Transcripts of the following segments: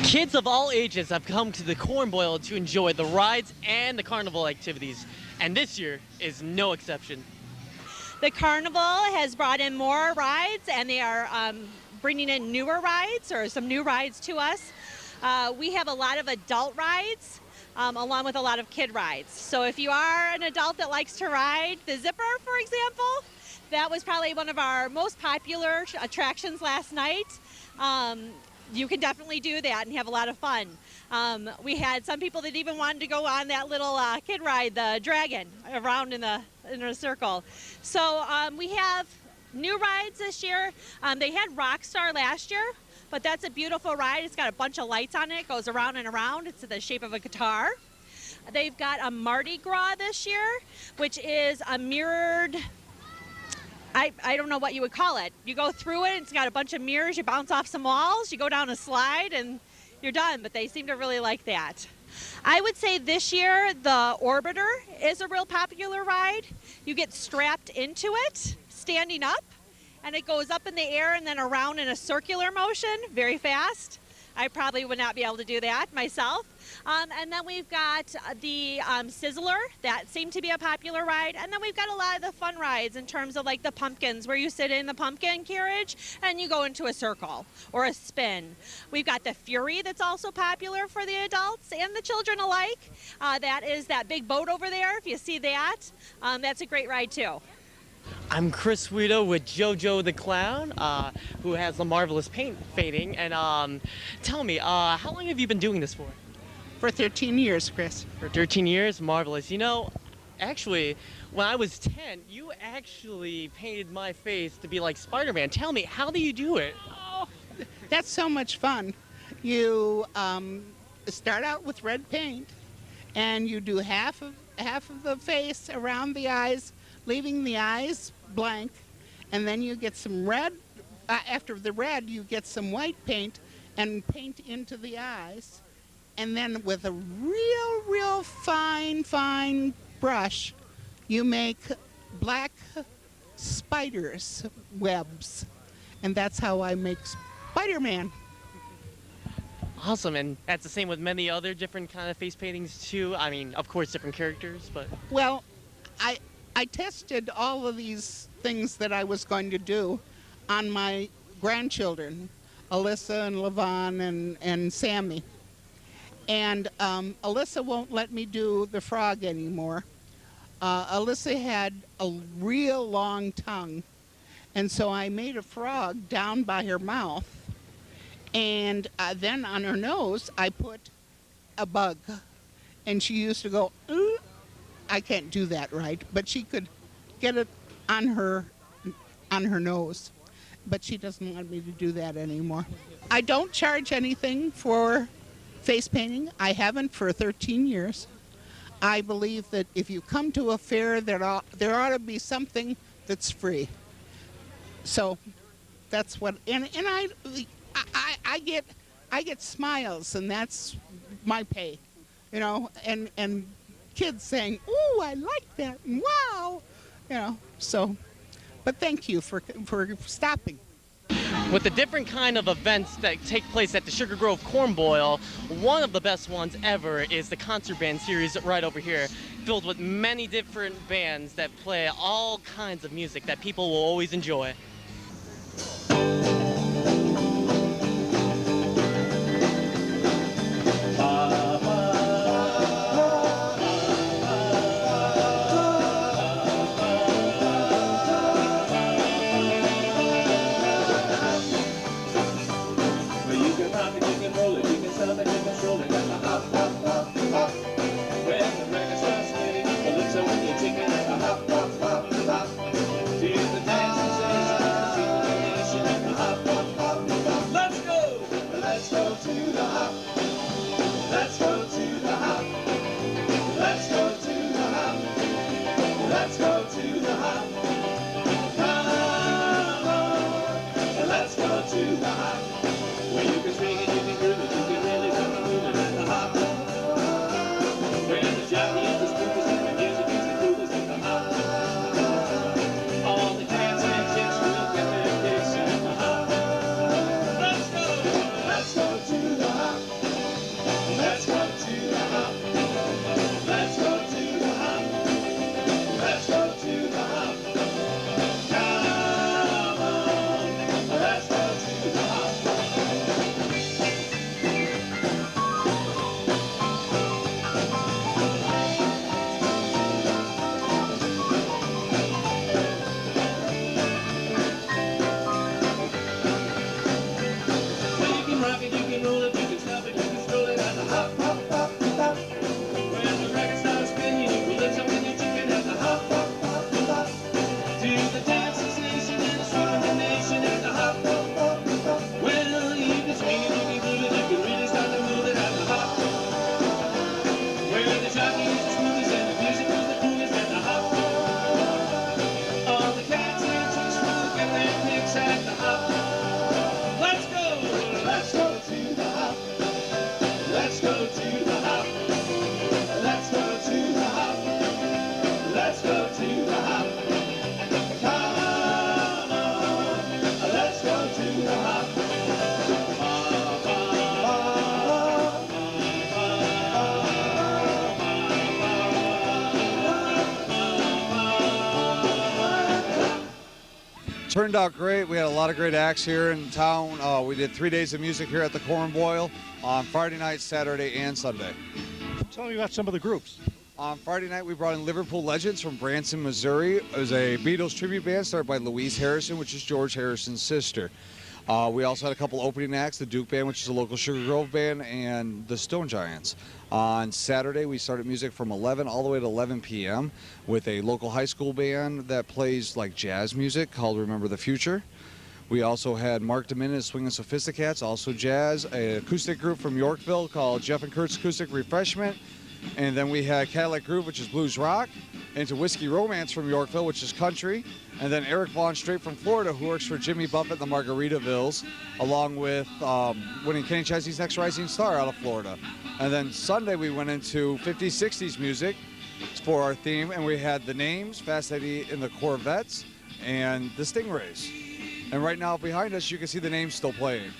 Kids of all ages have come to the Corn Boil to enjoy the rides and the carnival activities, and this year is no exception. The Carnival has brought in more rides, and they are bringing in newer rides or some new rides to us. We have a lot of adult rides along with a lot of kid rides. So if you are an adult that likes to ride the Zipper, for example, that was probably one of our most popular attractions last night. You can definitely do that and have a lot of fun. We had some people that even wanted to go on that little kid ride, the dragon, around in a circle. So we have new rides this year. They had Rockstar last year, but that's a beautiful ride. It's got a bunch of lights on it. It goes around and around. It's the shape of a guitar. They've got a Mardi Gras this year, which is a mirrored, I don't know what you would call it. You go through it, it's got a bunch of mirrors, you bounce off some walls, you go down a slide, and you're done. But they seem to really like that. I would say this year the Orbiter is a real popular ride. You get strapped into it, standing up, and it goes up in the air and then around in a circular motion, very fast. I probably would not be able to do that myself. And then we've got the Sizzler. That seemed to be a popular ride. And then we've got a lot of the fun rides in terms of like the pumpkins, where you sit in the pumpkin carriage and you go into a circle or a spin. We've got the Fury that's also popular for the adults and the children alike. That is that big boat over there. If you see that, that's a great ride too. I'm Chris Wido with JoJo the Clown, who has the marvelous paint fading. And tell me, how long have you been doing this for? For 13 years, Chris. For 13 years? Marvelous. You know, actually, when I was 10, you actually painted my face to be like Spider-Man. Tell me, how do you do it? Oh, that's so much fun. You start out with red paint, and you do half of the face around the eyes, leaving the eyes blank, and then you get some red. After the red, you get some white paint and paint into the eyes. And then with a real fine brush, you make black spiders webs. And that's how I make Spider-Man. Awesome, and that's the same with many other different kind of face paintings too. I mean, of course, different characters, but... Well, I tested all of these things that I was going to do on my grandchildren, Alyssa and Levon and Sammy. And Alyssa won't let me do the frog anymore. Alyssa had a real long tongue, and so I made a frog down by her mouth, and then on her nose I put a bug, and she used to go, ooh. I can't do that right, but she could get it on her nose, but she doesn't want me to do that anymore. I don't charge anything for face painting. I haven't for 13 years. I believe that if you come to a fair, there ought to be something that's free. So that's what, and I get smiles, and that's my pay, you know, and kids saying, "Ooh, I like that," and "Wow," you know. So, but thank you for stopping. With the different kind of events that take place at the Sugar Grove Corn Boil, one of the best ones ever is the concert band series right over here, filled with many different bands that play all kinds of music that people will always enjoy. Let's go to the Turned out great. We had a lot of great acts here in town. We did 3 days of music here at the Corn Boil on Friday night, Saturday, and Sunday. Tell me about some of the groups. On Friday night, we brought in Liverpool Legends from Branson, Missouri. It was a Beatles tribute band started by Louise Harrison, which is George Harrison's sister. We also had a couple opening acts, the Duke Band, which is a local Sugar Grove band, and the Stone Giants. On Saturday, we started music from 11 all the way to 11 p.m. with a local high school band that plays like jazz music called Remember the Future. We also had Mark Dominus, Swingin' Sophisticats, also jazz, an acoustic group from Yorkville called Jeff and Kurt's Acoustic Refreshment. And then we had Cadillac Groove, which is blues rock, into Whiskey Romance from Yorkville, which is country. And then Eric Vaughn, straight from Florida, who works for Jimmy Buffett, the Margaritavilles, along with winning Kenny Chesney's Next Rising Star out of Florida. And then Sunday we went into 50s, 60s music for our theme, and we had the Names, Fast Eddie and the Corvettes, and the Stingrays. And right now behind us, you can see the Names still playing.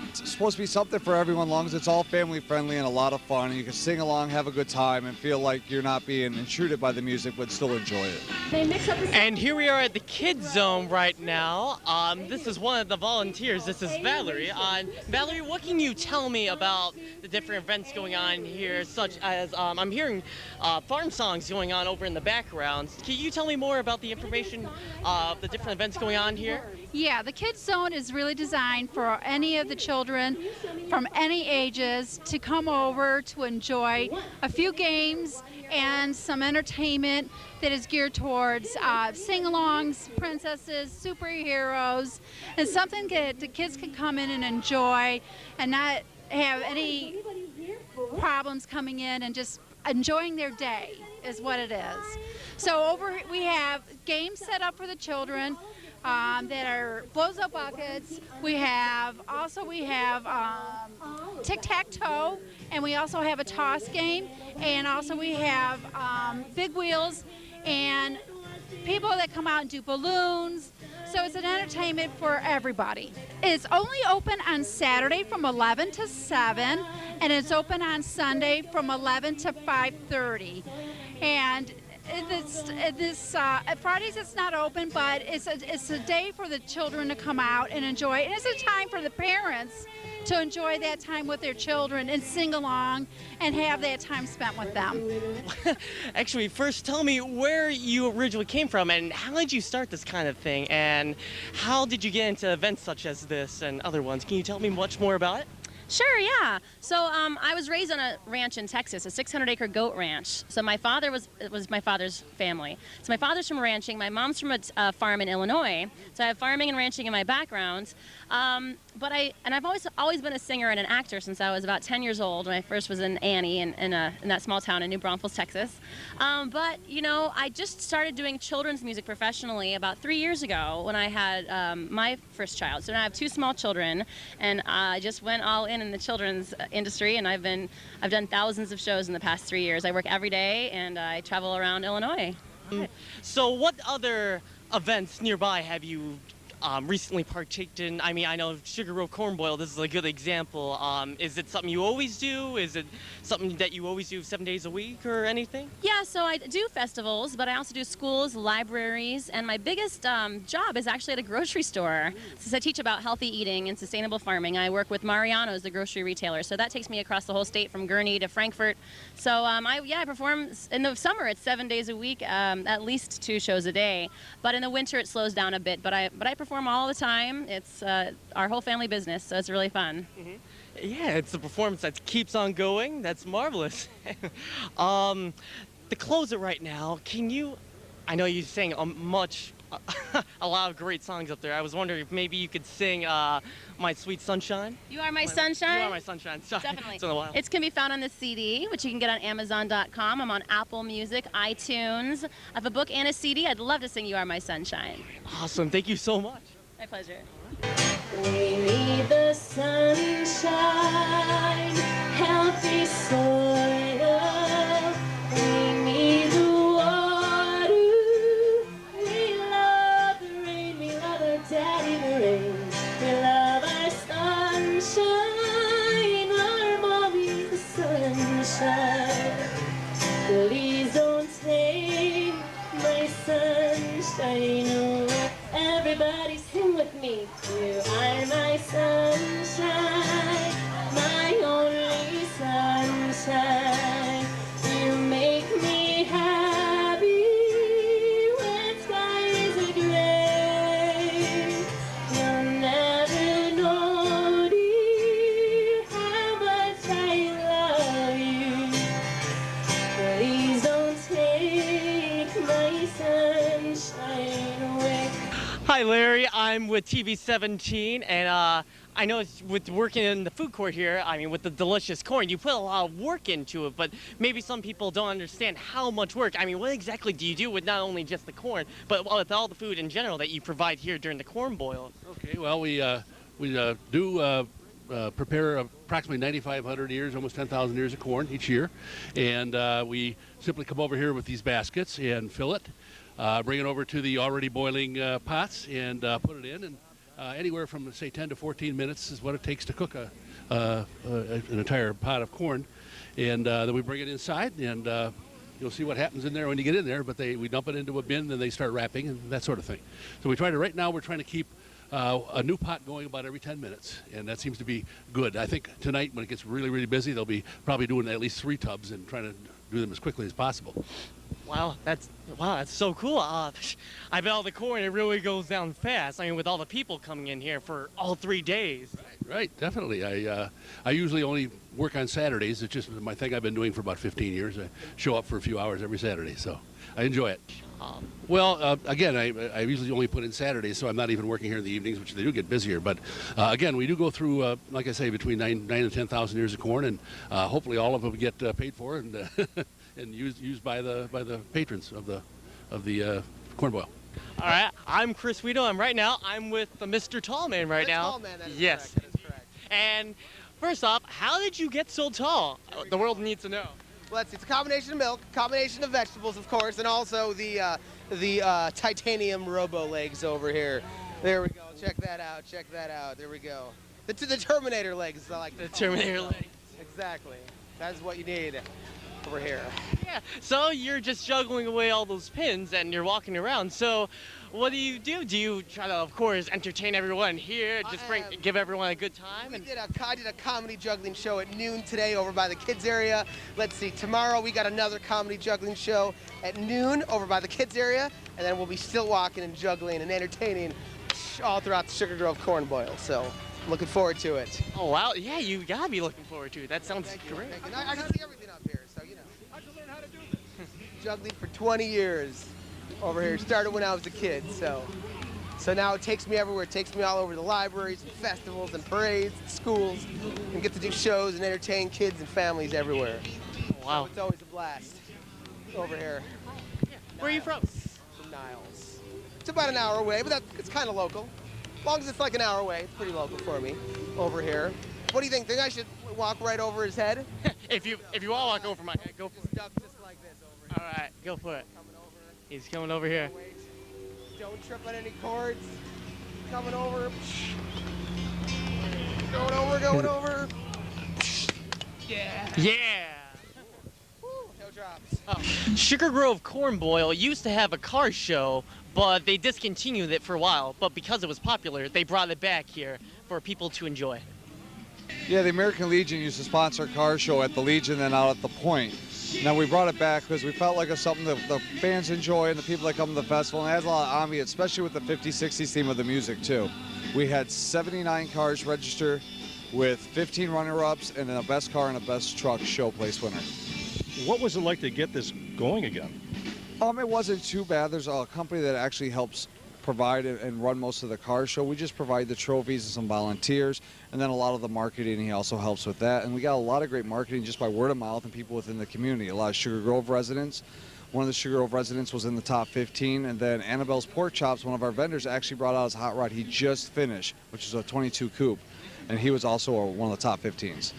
It's supposed to be something for everyone, as long as it's all family friendly and a lot of fun, and you can sing along, have a good time, and feel like you're not being intruded by the music, but still enjoy it. And here we are at the Kids Zone right now. This is one of the volunteers. This is Valerie. Valerie, what can you tell me about the different events going on here, such as I'm hearing farm songs going on over in the background. Can you tell me more about the information of the different events going on here? Yeah, the Kids Zone is really designed for any of the children from any ages to come over to enjoy a few games and some entertainment that is geared towards sing-alongs, princesses, superheroes, and something that the kids can come in and enjoy and not have any problems coming in and just enjoying their day is what it is. So we have games set up for the children that are blows-up buckets. We have tic-tac-toe, and we also have a toss game, and also we have big wheels and people that come out and do balloons. So it's an entertainment for everybody. It's only open on Saturday from 11 to 7, and it's open on Sunday from 11 to 5:30. And Fridays it's not open, but it's a day for the children to come out and enjoy, and it's a time for the parents to enjoy that time with their children and sing along and have that time spent with them. Actually, first tell me where you originally came from and how did you start this kind of thing, and how did you get into events such as this and other ones? Can you tell me much more about it? Sure, yeah. So I was raised on a ranch in Texas, a 600-acre goat ranch. So my father was my father's family. So my father's from ranching. My mom's from a farm in Illinois. So I have farming and ranching in my background. But I've always been a singer and an actor since I was about 10 years old. When I first was in Annie in that small town in New Braunfels, Texas. But you know, I just started doing children's music professionally about 3 years ago when I had my first child. So now I have 2 small children, and I just went all in the children's industry, and I've done thousands of shows in the past 3 years. I work every day, and I travel around Illinois. So what other events nearby have you recently partaked in? I mean, I know Sugar Grove Corn Boil, this is a good example. Is it something you always do? Is it something that you always do 7 days a week or anything? Yeah, so I do festivals, but I also do schools, libraries, and my biggest job is actually at a grocery store. Since I teach about healthy eating and sustainable farming, I work with Mariano's, the grocery retailer, so that takes me across the whole state from Gurnee to Frankfort. So I perform in the summer. It's 7 days a week, at least 2 shows a day. But in the winter it slows down a bit. But I perform all the time. It's our whole family business, so it's really fun. Mm-hmm. Yeah, it's a performance that keeps on going. That's marvelous. To close it right now, I know you sang a lot of great songs up there. I was wondering if maybe you could sing My Sweet Sunshine. You Are My Sunshine? You Are My Sunshine. Sorry. Definitely. It's been a while. It can be found on the CD, which you can get on Amazon.com. I'm on Apple Music, iTunes. I have a book and a CD. I'd love to sing You Are My Sunshine. Awesome. Thank you so much. My pleasure. We need the sunshine, healthy soil. We need the water. We love the rain. We love our daddy the rain. We love our sunshine, our mommy the sunshine. Please don't take my sunshine away. Everybody I'm with TV17, and I know with working in the food court here, I mean, with the delicious corn, you put a lot of work into it, but maybe some people don't understand how much work. I mean, what exactly do you do with not only just the corn, but with all the food in general that you provide here during the corn boil? Okay, well, we do prepare approximately 9,500 ears, almost 10,000 ears of corn each year, and we simply come over here with these baskets and fill it, bring it over to the already boiling pots and put it in, and anywhere from, say, 10 to 14 minutes is what it takes to cook an entire pot of corn, and then we bring it inside, and you'll see what happens in there when you get in there, but we dump it into a bin, and they start wrapping and that sort of thing. So right now we're trying to keep a new pot going about every 10 minutes, and that seems to be good. I think tonight, when it gets really, really busy, they'll be probably doing at least 3 tubs and trying to do them as quickly as possible. Wow, that's so cool. I bet all the corn, it really goes down fast. I mean, with all the people coming in here for all 3 days. Right, definitely. I usually only work on Saturdays. It's just my thing I've been doing for about 15 years. I show up for a few hours every Saturday, so I enjoy it. Well, again, I usually only put in Saturdays, so I'm not even working here in the evenings, which they do get busier. But again, we do go through, like I say, between 9 and 10,000 ears of corn, and hopefully all of them get paid for and and used by the patrons of the corn boil. All right, I'm Chris Wido, and right now I'm with Mr. Tallman right now. Tallman, that is yes. correct. That is correct. And first off, how did you get so tall? The world needs to know. Well, it's a combination of milk, combination of vegetables, of course, and also the titanium robo legs over here. There we go. Check that out. Check that out. There we go. The Terminator legs, I like The Terminator legs. Exactly. That's what you need over here. Yeah. So you're just juggling away all those pins, and you're walking around. So, what do? Do you try to, of course, entertain everyone here? Just give everyone a good time? I did a comedy juggling show at noon today over by the kids area. Let's see, tomorrow we got another comedy juggling show at noon over by the kids area, and then we'll be still walking and juggling and entertaining all throughout the Sugar Grove corn boil. So I'm looking forward to it. Oh wow, yeah, you gotta be looking forward to it. That sounds great. Thank you. I can see everything up here, so you know. How'd you learn how to do this? Juggling for 20 years over here. Started when I was a kid, so now it takes me everywhere. It takes me all over the libraries and festivals and parades and schools, and get to do shows and entertain kids and families everywhere. Wow. So it's always a blast over here. Yeah. Where are you from? From Niles. It's about an hour away, but it's kind of local. As long as it's like an hour away, it's pretty local for me over here. What do you think? Think I should walk right over his head? If you all walk over my head, go for it. Duck just like this over here. All right, go for it. Coming over. He's coming over here. Wait. Don't trip on any cords. Coming over. Going over. Yeah. Yeah. Woo, no drops. Sugar Grove Corn Boil used to have a car show, but they discontinued it for a while. But because it was popular, they brought it back here for people to enjoy. Yeah, the American Legion used to sponsor a car show at the Legion and out at the Point. Now we brought it back because we felt like it's something that the fans enjoy and the people that come to the festival, and it has a lot of ambiance, especially with the 50s, 60s theme of the music too. We had 79 cars register with 15 runner-ups and a best car and a best truck show place winner. What was it like to get this going again? It wasn't too bad. There's a company that actually helps provide and run most of the car show. We just provide the trophies and some volunteers, and then a lot of the marketing, he also helps with that. And we got a lot of great marketing just by word of mouth and people within the community. A lot of Sugar Grove residents. One of the Sugar Grove residents was in the top 15, and then Annabelle's Pork Chops, one of our vendors, actually brought out his hot rod he just finished, which is a 22 coupe, and he was also one of the top 15s.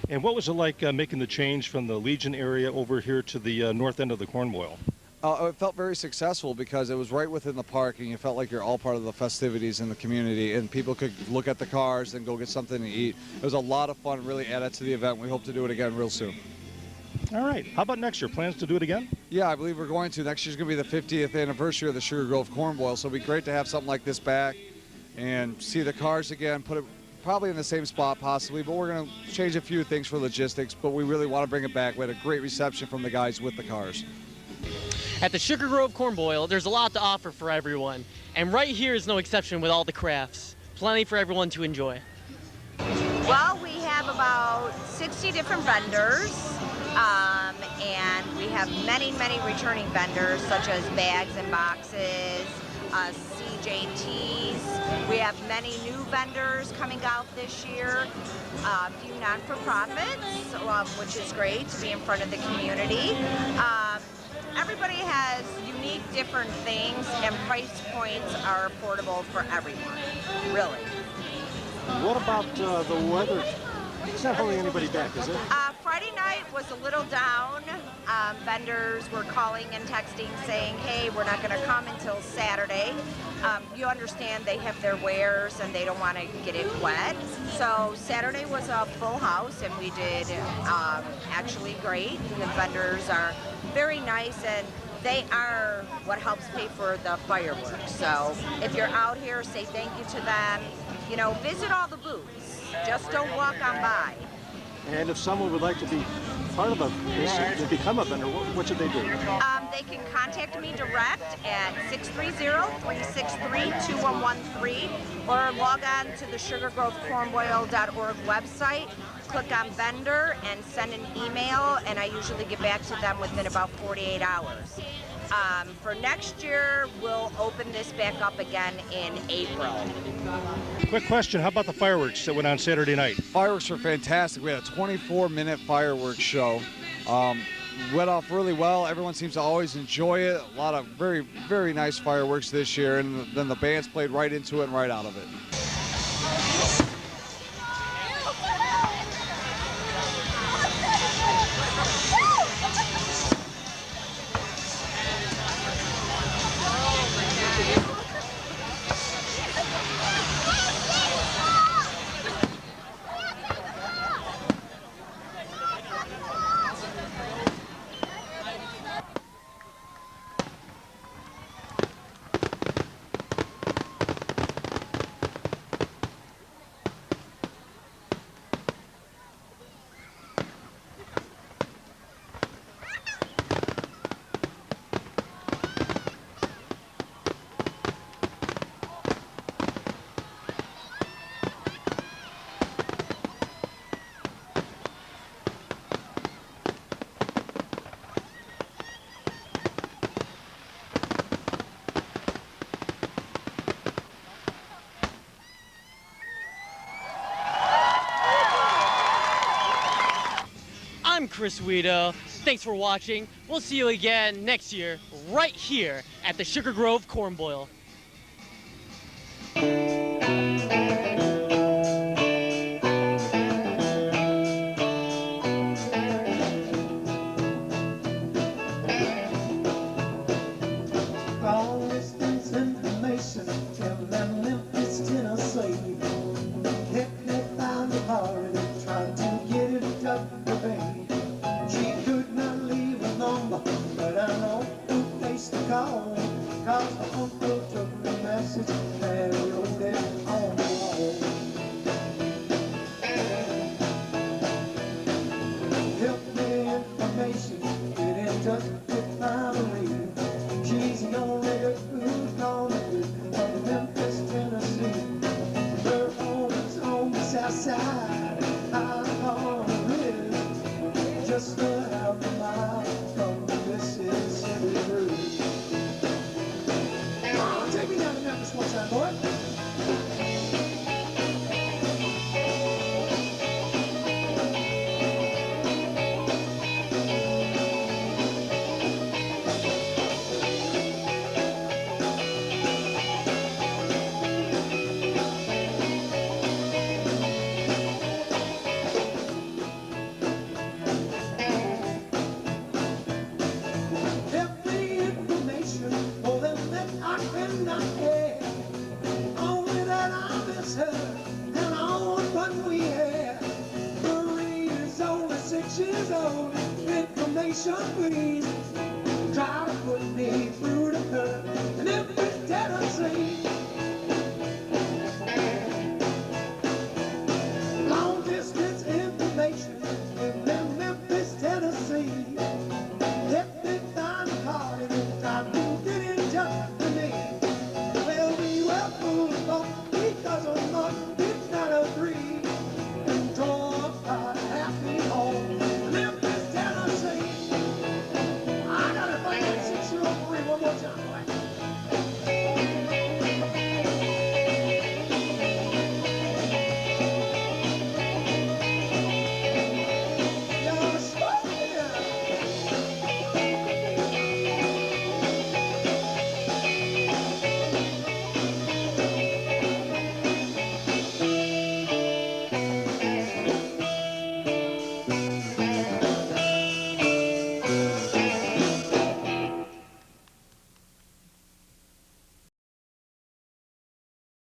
And what was it like making the change from the Legion area over here to the north end of the corn boil? It felt very successful because it was right within the park, and you felt like you're all part of the festivities in the community, and people could look at the cars and go get something to eat. It was a lot of fun, really added to the event. We hope to do it again real soon. All right. How about next year? Plans to do it again? Yeah, I believe we're going to. Next year's going to be the 50th anniversary of the Sugar Grove Corn Boil, so it'll be great to have something like this back and see the cars again, put it probably in the same spot possibly, but we're going to change a few things for logistics, but we really want to bring it back. We had a great reception from the guys with the cars. At the Sugar Grove Corn Boil, there's a lot to offer for everyone, and right here is no exception with all the crafts. Plenty for everyone to enjoy. Well, we have about 60 different vendors, and we have many returning vendors, such as bags and boxes, CJTs, We have many new vendors coming out this year, a few non-for-profits, which is great to be in front of the community. Everybody has unique different things, and price points are affordable for everyone, really. What about the weather? It's not holding anybody back, is it? Friday night was a little down. Vendors were calling and texting saying, hey, we're not going to come until Saturday. You understand they have their wares and they don't want to get it wet. So Saturday was a full house and we did actually great. The vendors are very nice and they are what helps pay for the fireworks. So if you're out here, say thank you to them. You know, visit all the booths. Just don't walk on by. And if someone would like to be part of this, to become a vendor, what should they do? They can contact me direct at 630-363-2113 or log on to the sugargrovecornboil.org website, click on vendor and send an email, and I usually get back to them within about 48 hours. For next year, we'll open this back up again in April. Quick question, how about the fireworks that went on Saturday night? Fireworks were fantastic. We had a 24-minute fireworks show. Went off really well. Everyone seems to always enjoy it. A lot of very, very nice fireworks this year, and then the bands played right into it and right out of it. I'm Chris Wido. Thanks for watching. We'll see you again next year, right here at the Sugar Grove Corn Boil. All distance information, tell them Memphis, Tennessee. Kept me found the party, trying to get it up the bay. She could not leave a number, but I know who place to call. Cause my uncle took the message and wrote it on the wall. Help me information, get in touch with family. She's an old nigga who's gone from Memphis, Tennessee. Her home is on the south side, out on the ridge, just a half a mile from the Mississippi Bridge. Take me down to Memphis one time, boy. Years old, information please. Try to put me